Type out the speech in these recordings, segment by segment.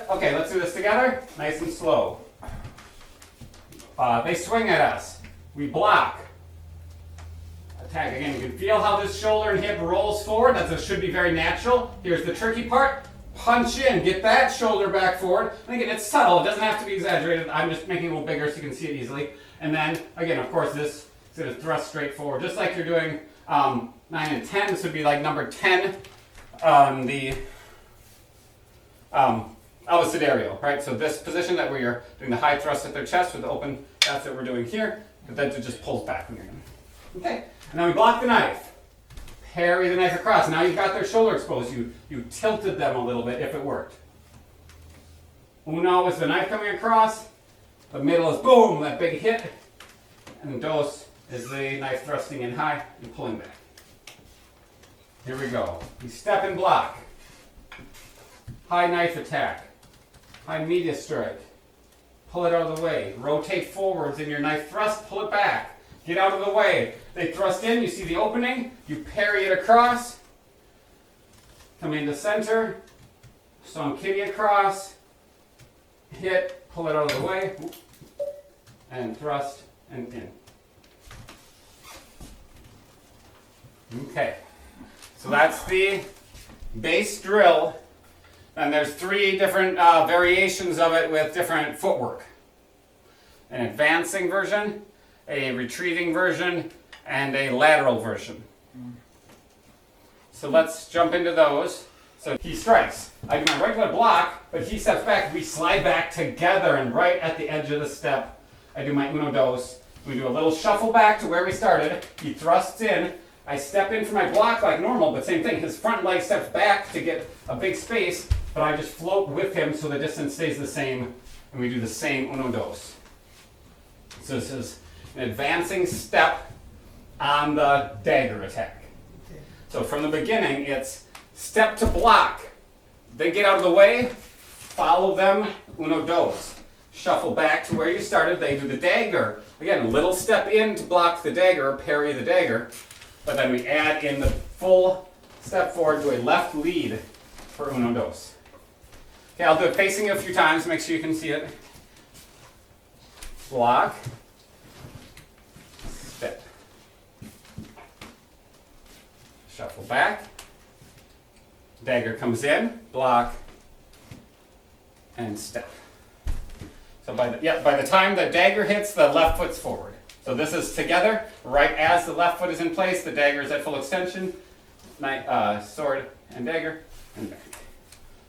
Okay, let's do this together. Nice and slow. They swing at us. We block. Attack again. You can feel how this shoulder and hip rolls forward. That should be very natural. Here's the tricky part. Punch in. Get that shoulder back forward. And again, it's subtle. It doesn't have to be exaggerated. I'm just making it a little bigger so you can see it easily. And then, again, of course, this is going to thrust straight forward. Just like you're doing 9 and 10. This would be like number 10 on the Abecedario, right? So this position that where you're doing the high thrust at their chest with the open, that's what we're doing here. But then it just pulls back when you're done. Okay, and then we block the knife. Parry the knife across. Now you've got their shoulder exposed. You tilted them a little bit if it worked. Uno is the knife coming across. The middle is boom, that big hit. And dos is the knife thrusting in high and pulling back. Here we go. You step and block. High knife attack. High media strike. Pull it out of the way. Rotate forwards in your knife thrust. Pull it back. Get out of the way. They thrust in. You see the opening. You parry it across. Come into center. Stone kitty across. Hit. Pull it out of the way. And thrust and in. Okay. So that's the base drill. And there's 3 different variations of it with different footwork. An advancing version, a retreating version, and a lateral version. So let's jump into those. So he strikes. I do my regular block, but he steps back. We slide back together, and right at the edge of the step, I do my uno dos. We do a little shuffle back to where we started. He thrusts in. I step in for my block like normal, but same thing. His front leg steps back to get a big space, but I just float with him so the distance stays the same, and we do the same uno dos. So this is an advancing step on the dagger attack. Okay. So from the beginning, it's step to block. They get out of the way, follow them, uno dos. Shuffle back to where you started, they do the dagger. Again, a little step in to block the dagger, parry the dagger, but then we add in the full step forward to a left lead for uno dos. Okay, I'll do it facing you a few times, make sure you can see it. Block. Step. Shuffle back. Dagger comes in, block, and step. So by the time the dagger hits, the left foot's forward. So this is together, right as the left foot is in place, the dagger is at full extension, sword and dagger, and back.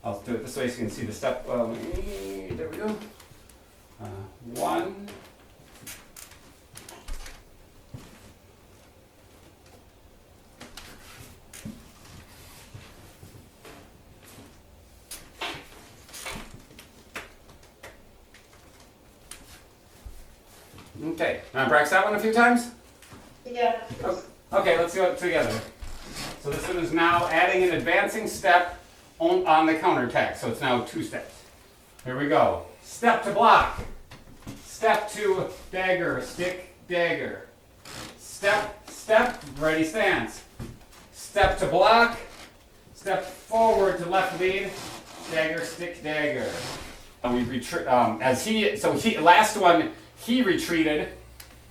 I'll do it this way so you can see the step. There we go. 1. Okay, now practice that one a few times? Yeah. Okay, let's do it together. So this one is now adding an advancing step on the counterattack. So it's now 2 steps. Here we go. Step to block. Step to dagger, stick, dagger. Step, step, ready stance. Step to block. Step forward to left lead. Dagger, stick, dagger. And we retreat. Last one he retreated,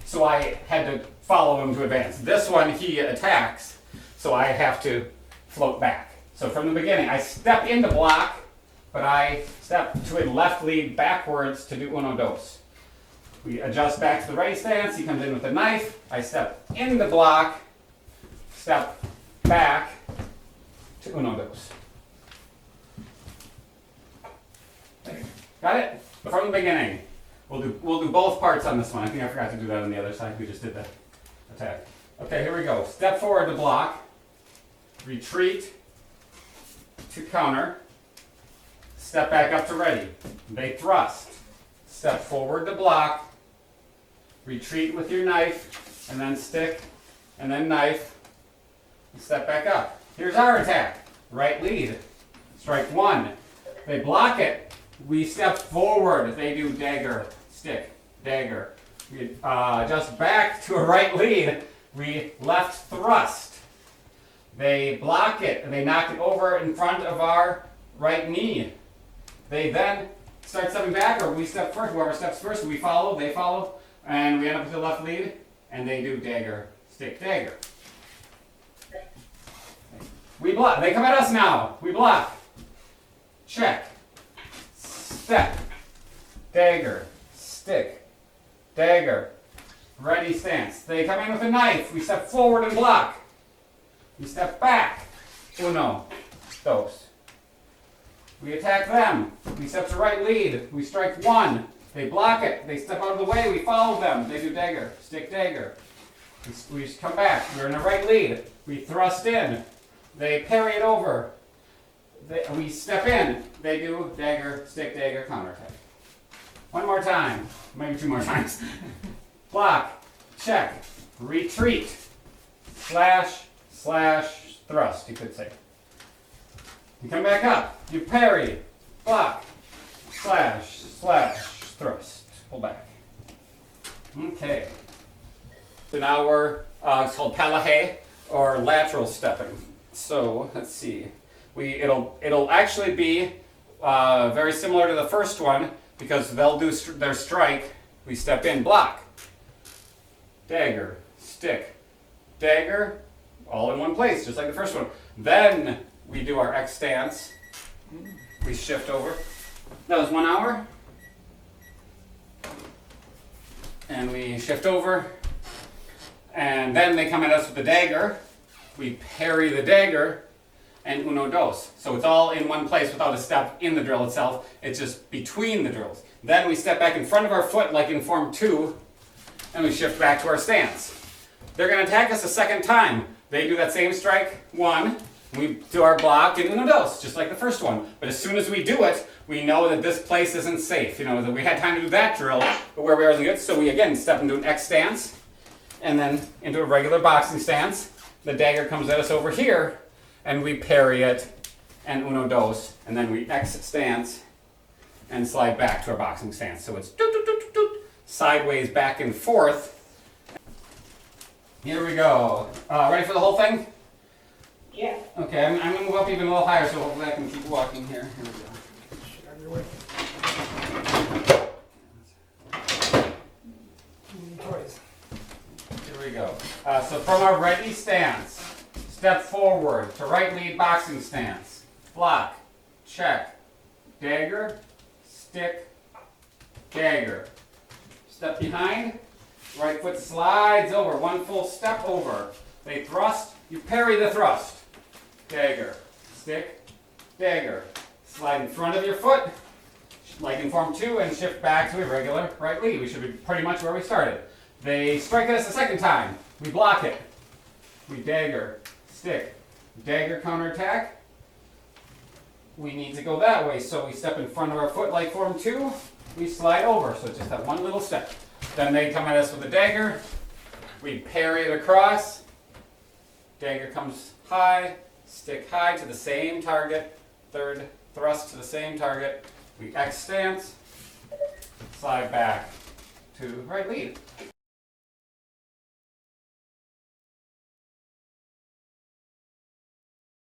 so I had to follow him to advance. This one he attacks, so I have to float back. So from the beginning, I step into block, but I step to a left lead backwards to do uno dos. We adjust back to the ready stance. He comes in with the knife. I step into block, step back to uno dos. Got it? But from the beginning, we'll do both parts on this one. I think I forgot to do that on the other side. We just did the attack. Okay, here we go. Step forward to block, retreat to counter, step back up to ready. They thrust. Step forward to block, retreat with your knife, and then stick, and then knife, and step back up. Here's our attack. Right lead. Strike 1. They block it. We step forward. They do dagger, stick, dagger. We adjust back to a right lead. We left thrust. They block it, and they knock it over in front of our right knee. They then start stepping back, or we step first. Whoever steps first, we follow, they follow, and we end up with the left lead, and they do dagger, stick, dagger. We block. They come at us now. We block. Check. Step. Dagger. Stick. Dagger. Ready stance. They come in with a knife. We step forward and block. We step back. Uno. Dos. We attack them. We step to right lead. We strike one. They block it. They step out of the way. We follow them. They do dagger. Stick, dagger. We come back. We're in a right lead. We thrust in. They parry it over. We step in. They do dagger, stick, dagger, counterattack. One more time. Maybe two more times. Block. Check. Retreat. Slash, slash, thrust, you could say. You come back up. You parry. Block. Slash, slash, thrust. Pull back. Okay. So now we're, it's called palahe, or lateral stepping. So let's see. It'll actually be very similar to the first one, because they'll do their strike. We step in, block, dagger, stick, dagger, all in one place, just like the first one. Then we do our X stance. We shift over. That was 1 hour. And we shift over. And then they come at us with the dagger. We parry the dagger, and uno dos. So it's all in one place without a step in the drill itself. It's just between the drills. Then we step back in front of our foot like in form 2, and we shift back to our stance. They're going to attack us a second time. They do that same strike, 1. We do our block and uno dos, just like the first one. But as soon as we do it, we know that this place isn't safe. You know, that we had time to do that drill, but where we are isn't good. So we again step into an X stance, and then into a regular boxing stance. The dagger comes at us over here, and we parry it, and uno dos, and then we X stance, and slide back to our boxing stance. So it's doot, doot, doot, doot, sideways, back and forth. Here we go. Ready for the whole thing? Yeah. Okay, I'm going to move up even a little higher, so hopefully I can keep walking here. Here we go. Shit on your way. Toys. Here we go. So from our ready stance, step forward to right lead boxing stance. Block, check, dagger, stick, dagger. Step behind, right foot slides over, one full step over. They thrust, you parry the thrust. Dagger, stick, dagger. Slide in front of your foot, like in form 2, and shift back to a regular right lead. We should be pretty much where we started. They strike us a second time. We block it. We dagger, stick, dagger, counterattack. We need to go that way, so we step in front of our foot like form 2. We slide over, so just that one little step. Then they come at us with a dagger. We parry it across. Dagger comes high, stick high to the same target. Third thrust to the same target. We X stance, slide back to right lead.